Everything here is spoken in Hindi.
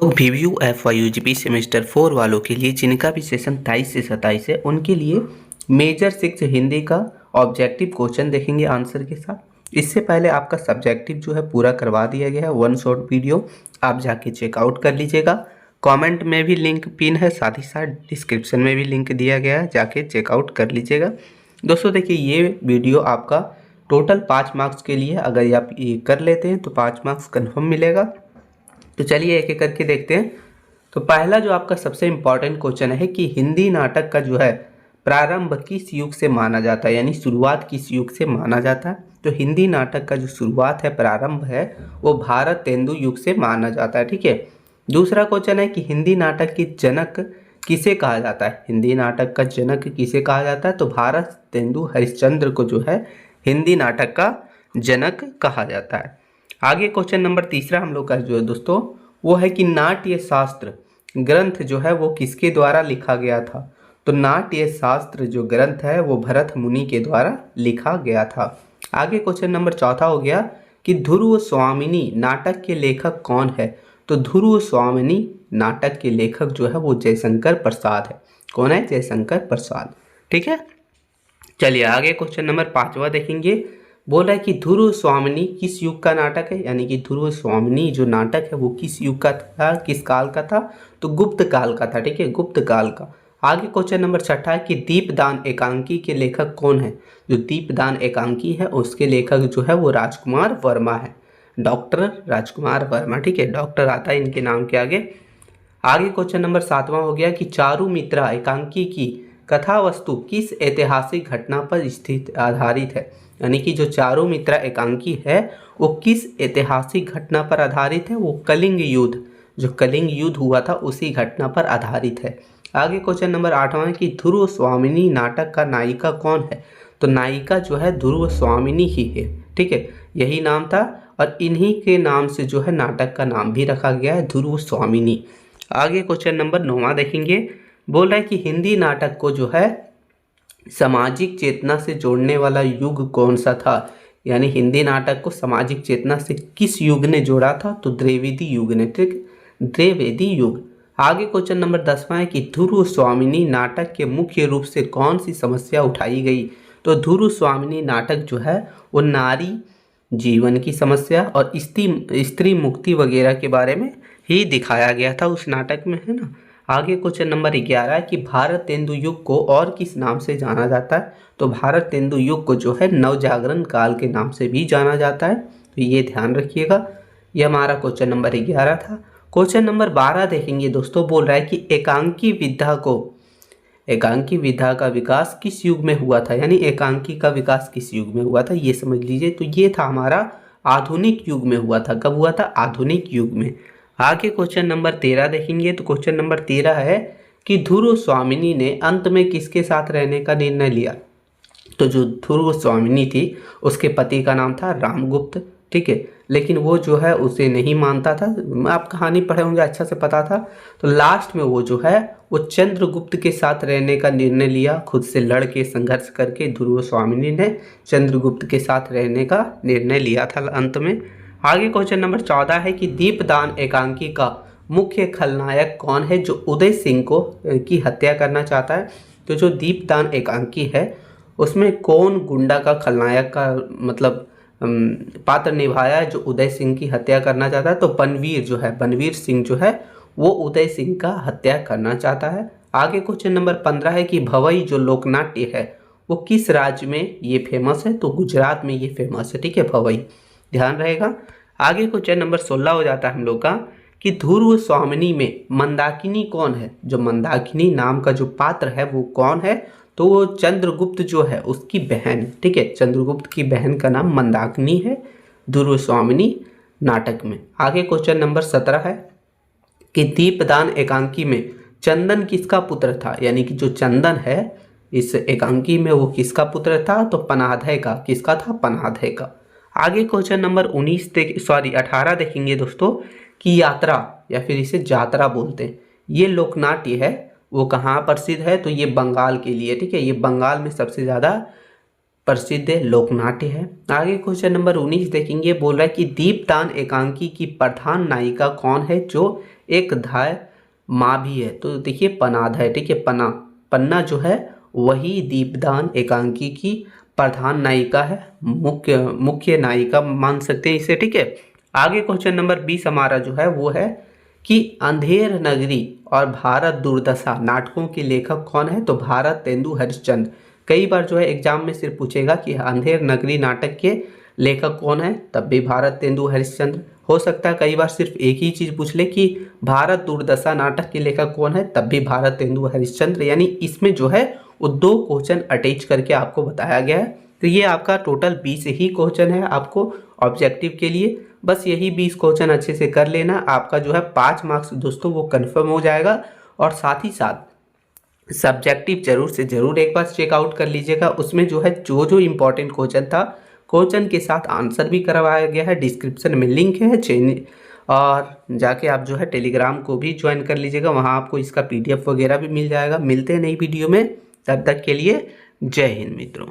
तो VVU FYUGP सेमेस्टर 4 वालों के लिए जिनका भी सेशन 23 से 27 है उनके लिए मेजर 6 हिंदी का ऑब्जेक्टिव क्वेश्चन देखेंगे आंसर के साथ। इससे पहले आपका सब्जेक्टिव जो है पूरा करवा दिया गया है, वन शॉट वीडियो आप जाके चेकआउट कर लीजिएगा। कमेंट में भी लिंक पिन है, साथ ही साथ डिस्क्रिप्शन में भी लिंक दिया गया है, जाके चेकआउट कर लीजिएगा। दोस्तों देखिए, ये वीडियो आपका टोटल 5 मार्क्स के लिए, अगर आप ये कर लेते हैं तो 5 मार्क्स कन्फर्म मिलेगा। तो चलिए एक एक करके देखते हैं। तो पहला जो आपका सबसे इम्पॉर्टेंट क्वेश्चन है कि हिंदी नाटक का जो है प्रारंभ किस युग से माना जाता है, यानी शुरुआत किस युग से माना जाता है। तो हिंदी नाटक का जो शुरुआत है, प्रारंभ है, वो भारत तेंदु युग से माना जाता है। ठीक है। दूसरा क्वेश्चन है कि हिंदी नाटक की जनक किसे कहा जाता है। हिंदी नाटक का जनक किसे कहा जाता है, तो भारत तेंदु हरिश्चंद्र को जो है हिंदी नाटक का जनक कहा जाता है। आगे क्वेश्चन नंबर तीसरा हम लोग का जो है दोस्तों, वो है कि नाट्य शास्त्र ग्रंथ जो है वो किसके द्वारा लिखा गया था। तो नाट्य शास्त्र जो ग्रंथ है वो भरत मुनि के द्वारा लिखा गया था। आगे क्वेश्चन नंबर चौथा हो गया कि ध्रुव स्वामिनी नाटक के लेखक कौन है। तो ध्रुव स्वामिनी नाटक के लेखक जो है वो जयशंकर प्रसाद है। कौन है? जयशंकर प्रसाद। ठीक है। चलिए आगे क्वेश्चन नंबर 5वां देखेंगे। बोल रहा है कि ध्रुव स्वामिनी किस युग का नाटक है, यानी कि ध्रुव स्वामिनी जो नाटक है वो किस युग का था, किस काल का था। तो गुप्त काल का था। ठीक है, गुप्त काल का। आगे क्वेश्चन नंबर 6 है कि दीपदान एकांकी के लेखक कौन है। जो दीपदान एकांकी है उसके लेखक जो है वो राजकुमार वर्मा है, डॉक्टर राजकुमार वर्मा। ठीक है, डॉक्टर आता है इनके नाम के आगे। आगे क्वेश्चन नंबर 7वां हो गया कि चारुमित्रा एकांकी की कथा वस्तु किस ऐतिहासिक घटना पर स्थित आधारित है, यानी कि जो चारुमित्रा एकांकी है वो किस ऐतिहासिक घटना पर आधारित है। वो कलिंग युद्ध, जो कलिंग युद्ध हुआ था उसी घटना पर आधारित है। आगे क्वेश्चन नंबर 8वां है कि ध्रुव स्वामिनी नाटक का नायिका कौन है। तो नायिका जो है ध्रुव स्वामिनी ही है। ठीक है, यही नाम था और इन्हीं के नाम से जो है नाटक का नाम भी रखा गया है, ध्रुव स्वामिनी। आगे क्वेश्चन नंबर 9वां देखेंगे। बोल रहा है कि हिंदी नाटक को जो है सामाजिक चेतना से जोड़ने वाला युग कौन सा था, यानी हिंदी नाटक को सामाजिक चेतना से किस युग ने जोड़ा था। तो द्विवेदी युग ने। ठीक, द्विवेदी युग। आगे क्वेश्चन नंबर 10वां है कि ध्रुव स्वामिनी नाटक के मुख्य रूप से कौन सी समस्या उठाई गई। तो ध्रुव स्वामिनी नाटक जो है वो नारी जीवन की समस्या और स्त्री मुक्ति वगैरह के बारे में ही दिखाया गया था उस नाटक में, है ना। आगे क्वेश्चन नंबर 11 है कि भारत तेंदु युग को और किस नाम से जाना जाता है। तो भारत तेंदु युग को जो है नवजागरण काल के नाम से भी जाना जाता है। तो ये ध्यान रखिएगा। ये हमारा क्वेश्चन नंबर 11 था। क्वेश्चन नंबर 12 देखेंगे दोस्तों। बोल रहा है कि एकांकी विधा का विकास किस युग में हुआ था, यानी एकांकी का विकास किस युग में हुआ था, ये समझ लीजिए। तो ये था हमारा आधुनिक युग में हुआ था। कब हुआ था? आधुनिक युग में। आगे क्वेश्चन नंबर 13 देखेंगे। तो क्वेश्चन नंबर 13 है कि ध्रुव स्वामिनी ने अंत में किसके साथ रहने का निर्णय लिया। तो जो ध्रुव स्वामिनी थी उसके पति का नाम था रामगुप्त। ठीक है, लेकिन वो जो है उसे नहीं मानता था। आप कहानी पढ़े होंगे, अच्छा से पता था। तो लास्ट में वो जो है वो चंद्रगुप्त के साथ रहने का निर्णय लिया। खुद से लड़ के संघर्ष करके ध्रुव स्वामिनी ने चंद्रगुप्त के साथ रहने का निर्णय लिया था अंत में। आगे क्वेश्चन नंबर 14 है कि दीपदान एकांकी का मुख्य खलनायक कौन है जो उदय सिंह को की हत्या करना चाहता है। तो जो दीपदान एकांकी है उसमें कौन गुंडा का खलनायक का मतलब पात्र निभाया है जो उदय सिंह की हत्या करना चाहता है। तो बनवीर सिंह जो है वो उदय सिंह का हत्या करना चाहता है। आगे क्वेश्चन नंबर 15 है कि भवई जो लोकनाट्य है वो किस राज्य में ये फेमस है। तो गुजरात में ये फेमस है। ठीक है, भवई, ध्यान रहेगा। आगे क्वेश्चन नंबर 16 हो जाता है हम लोग का कि ध्रुव स्वामिनी में मंदाकिनी कौन है। जो मंदाकिनी नाम का जो पात्र है वो कौन है। तो वो चंद्रगुप्त जो है उसकी बहन। ठीक है, चंद्रगुप्त की बहन का नाम मंदाकिनी है ध्रुव स्वामिनी नाटक में। आगे क्वेश्चन नंबर 17 है कि दीपदान एकांकी में चंदन किसका पुत्र था, यानी कि जो चंदन है इस एकांकी में वो किसका पुत्र था। तो पनाधय का। किसका था? पनाधय का। आगे क्वेश्चन नंबर 18 देखेंगे दोस्तों कि यात्रा या फिर इसे जात्रा बोलते हैं, ये लोकनाट्य है वो कहाँ प्रसिद्ध है। तो ये बंगाल के लिए। ठीक है, ये बंगाल में सबसे ज़्यादा प्रसिद्ध लोकनाट्य है। आगे क्वेश्चन नंबर 19 देखेंगे। बोल रहा है कि दीपदान एकांकी की प्रधान नायिका कौन है जो एक धाय माँ भी है, तो देखिए पनाद है, ठीक है। पन्ना जो है वही दीपदान एकांकी की प्रधान नायिका है, मुख्य नायिका मान सकते हैं इसे, ठीक है। आगे क्वेश्चन नंबर 20 हमारा जो है वो है कि अंधेर नगरी और भारत दुर्दशा नाटकों के लेखक कौन है, तो भारत तेंदु हरिश्चंद्र। कई बार जो है एग्जाम में सिर्फ पूछेगा कि अंधेर नगरी नाटक के लेखक कौन है, तब भी भारत तेंदु हरिश्चंद्र। हो सकता है कई बार सिर्फ एक ही चीज़ पूछ ले कि भारत दुर्दशा नाटक के लेखक कौन है, तब भी भारत तेंदु हरिश्चंद्र। यानी इसमें जो है वो 2 क्वेश्चन अटैच करके आपको बताया गया है। तो ये आपका टोटल 20 ही क्वेश्चन है आपको ऑब्जेक्टिव के लिए। बस यही 20 क्वेश्चन अच्छे से कर लेना, आपका जो है 5 मार्क्स दोस्तों वो कन्फर्म हो जाएगा। और साथ ही साथ सब्जेक्टिव जरूर से जरूर एक बार चेकआउट कर लीजिएगा, उसमें जो है जो इंपॉर्टेंट क्वेश्चन था क्वेश्चन के साथ आंसर भी करवाया गया है। डिस्क्रिप्शन में लिंक है और जाके आप जो है टेलीग्राम को भी ज्वाइन कर लीजिएगा, वहाँ आपको इसका PDF वगैरह भी मिल जाएगा। मिलते हैं नई वीडियो में, तब तक के लिए जय हिंद मित्रों।